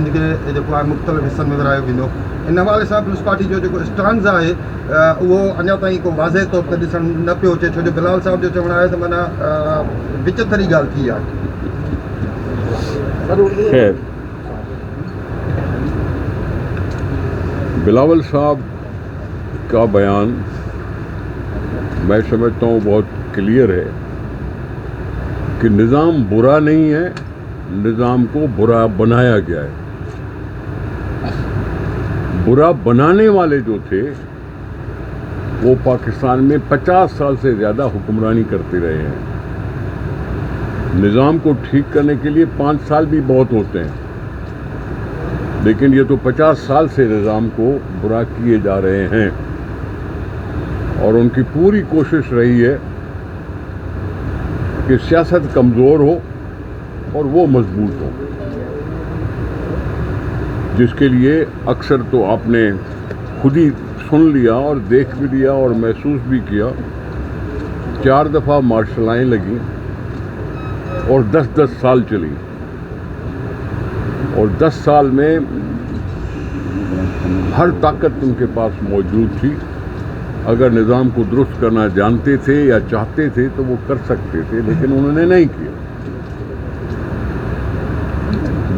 सिंध के जेको आहे मुख़्तलिफ़ हिस्सनि में विरहायो वेंदो। इन हवाले सां पीपल्स पार्टी जो जेको स्टांस आहे उहो अञा ताईं को वाज़े तौर ते ॾिसण न पियो अचे, छो जो बिलावल साहब जो चवणु आहे त माना विच थरी ॻाल्हि थी आहे। खैर, बिलावल साहब का बयान मैं समझता हूँ बहुत क्लियर है कि निज़ाम बुरा नहीं है, निज़ाम को बुरा बनाया गया है। बुरा बनाने वाले जो थे वो पाकिस्तान में 50 साल से ज़्यादा हुक्मरानी करते रहे हैं। निज़ाम को ठीक करने के लिए 5 साल भी बहुत होते हैं, लेकिन ये तो 50 साल से निज़ाम को बुरा किए जा रहे हैं और उनकी पूरी कोशिश रही है कि सियासत कमज़ोर हो और वो मजबूत हो, जिसके लिए अक्सर तो आपने खुद ही सुन लिया और देख भी लिया और महसूस भी किया। 4 दफ़ा मार्शल आएँ लगी और 10-10 साल चली, और 10 साल में हर ताकत उनके पास मौजूद थी। अगर निज़ाम को दुरुस्त करना जानते थे या चाहते थे तो वो कर सकते थे, लेकिन उन्होंने नहीं किया।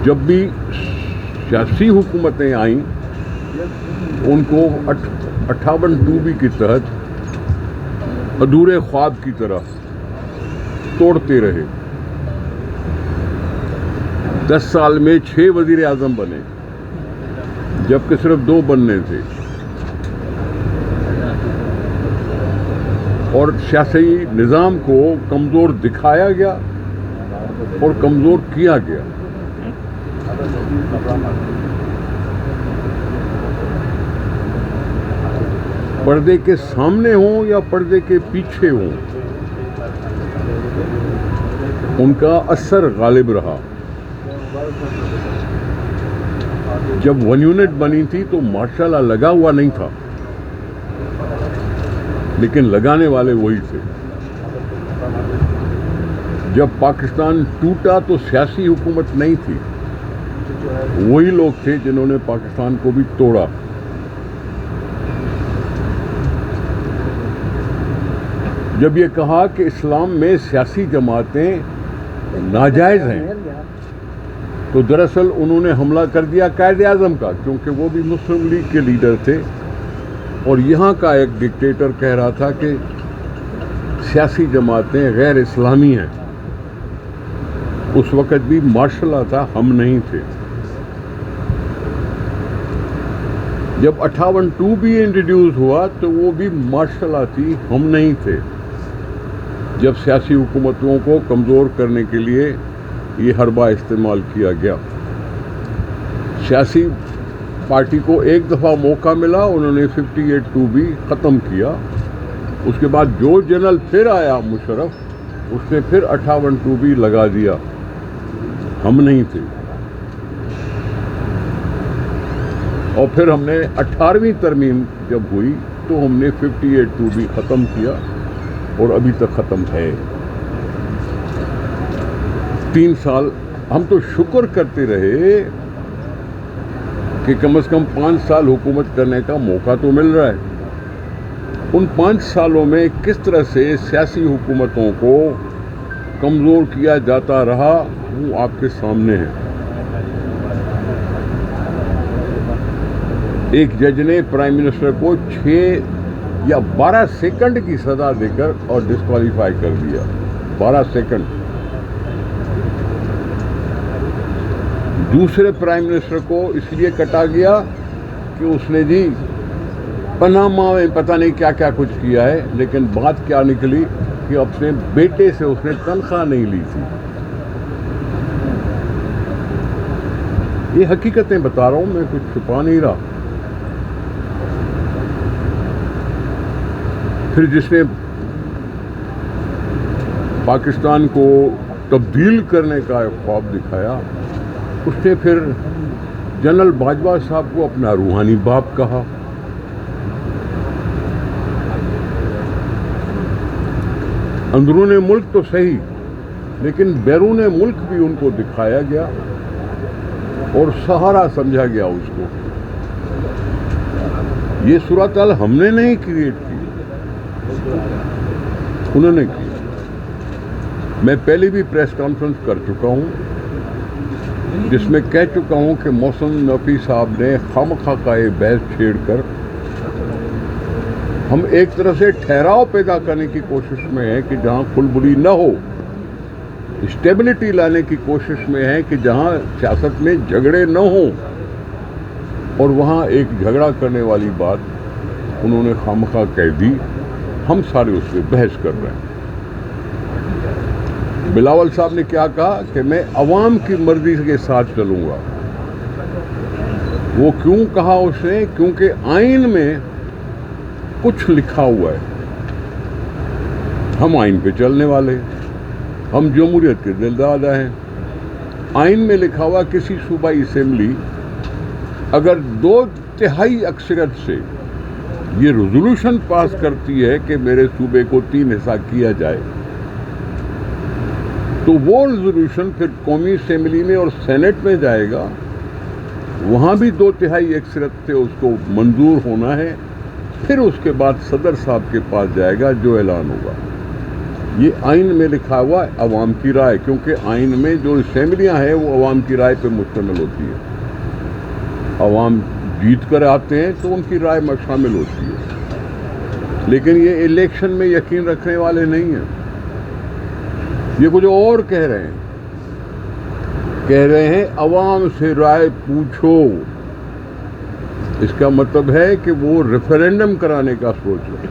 जब भी सियासी हुकूमतें आईं उनको 58-2 के तहत अधूरे ख्वाब की तरह तोड़ते रहे। 10 साल में 6 वज़ीर आज़म बने, जबकि सिर्फ 2 बनने थे, और सियासी निज़ाम को कमज़ोर दिखाया गया और कमज़ोर किया गया। पर्दे के सामने हों या पर्दे के पीछे हों, उनका असर गालिब रहा। जब 1 यूनिट बनी थी तो माशाल्लाह लगा हुआ नहीं था, लेकिन लगाने वाले वही थे। जब पाकिस्तान टूटा तो सियासी हुकूमत नहीं थी, वही लोग थे जिन्होंने पाकिस्तान को भी तोड़ा। जब ये कहा कि इस्लाम में सियासी जमातें नाजायज़ हैं, तो दरअसल उन्होंने हमला कर दिया कायदे आज़म का, क्योंकि वो भी मुस्लिम लीग के लीडर थे और यहाँ का एक डिक्टेटर कह रहा था कि सियासी जमातें गैर इस्लामी हैं। उस वक़्त भी मार्शल था, हम नहीं थे। जब 58-2 भी इंट्रोड्यूस हुआ तो वो भी मार्शल थी, हम नहीं थे। जब सियासी हुकूमतों को कमज़ोर करने के लिए ये हरबा इस्तेमाल किया गया। सियासी पार्टी को एक दफ़ा मौका मिला, उन्होंने 58-2 भी ख़त्म किया। उसके बाद जो जनरल फिर आया मुशर्रफ, उसने फिर 58-2 भी लगा दिया, हम नहीं थे। और फिर हमने 18वीं तरमीम जब हुई तो हमने 58-2 भी ख़त्म किया और अभी तक ख़त्म है। 3 साल हम तो शुक्र करते रहे कि कम से कम 5 साल हुकूमत करने का मौका तो मिल रहा है। उन 5 सालों में किस तरह से सियासी हुकूमतों को कमज़ोर किया जाता रहा वो आपके सामने है। एक जज ने प्राइम मिनिस्टर को 6 या 12 सेकंड की सज़ा देकर और डिस्क्वालीफाई कर दिया। 12 सेकंड। दूसरे प्राइम मिनिस्टर को इसलिए कटा गया कि उसने जी पनामा में पता नहीं क्या क्या कुछ किया है, लेकिन बात क्या निकली कि अपने बेटे से उसने तनख्वाह नहीं ली थी। ये हकीकतें बता रहा हूँ, मैं कुछ छुपा नहीं रहा। फिर जिसने पाकिस्तान को तब्दील करने का ख्वाब दिखाया, उसने फिर जनरल बाजवा साहब को अपना रूहानी बाप कहा। अंदरून मुल्क तो सही, लेकिन बैरून मुल्क भी उनको दिखाया गया और सहारा समझा गया उसको। ये सूरत हाल हमने नहीं क्रिएट की, उन्होंने की। मैं पहले भी प्रेस कॉन्फ्रेंस कर चुका हूं जिसमें कह चुका हूं कि मोहसिन नकवी साहब ने खामखा का ये बहस छेड़कर हम एक तरह से ठहराव पैदा करने की कोशिश में हैं कि जहां खुलबुली न हो, स्टेबिलिटी लाने की कोशिश में है कि जहां सियासत में झगड़े न हो, और वहां एक झगड़ा करने वाली बात उन्होंने खामखा कह दी। हम सारे उस पर बहस कर रहे हैं। बिलावल साहब ने क्या कहा कि मैं अवाम की मर्जी के साथ चलूंगा। वो क्यों कहा उसने? क्योंकि आइन में कुछ लिखा हुआ है। हम आइन पे चलने वाले, हम जमहूरियत के दिलदादा हैं। आइन में लिखा हुआ किसी सूबाई असेंबली अगर 2/3 अक्सरियत से ये रेजोल्यूशन पास करती है कि मेरे सूबे को 3 हिस्सा किया जाए, तो वो रेजोल्यूशन फिर कौमी असेंबली में और सेनेट में जाएगा। वहां भी 2/3 अक्सरियत से उसको मंजूर होना है। फिर उसके बाद सदर साहब के पास जाएगा, जो ऐलान होगा। ये आइन में लिखा हुआ है अवाम की राय, क्योंकि आइन में जो असेंबलियां हैं वो अवाम की राय पे मुश्तमिल होती है। अवाम जीत कर आते हैं तो उनकी राय में शामिल होती है, लेकिन ये इलेक्शन में यकीन रखने वाले नहीं हैं। ये कुछ और कह रहे हैं अवाम से राय पूछो। इसका मतलब है कि वो रेफरेंडम कराने का सोच रहे हैं।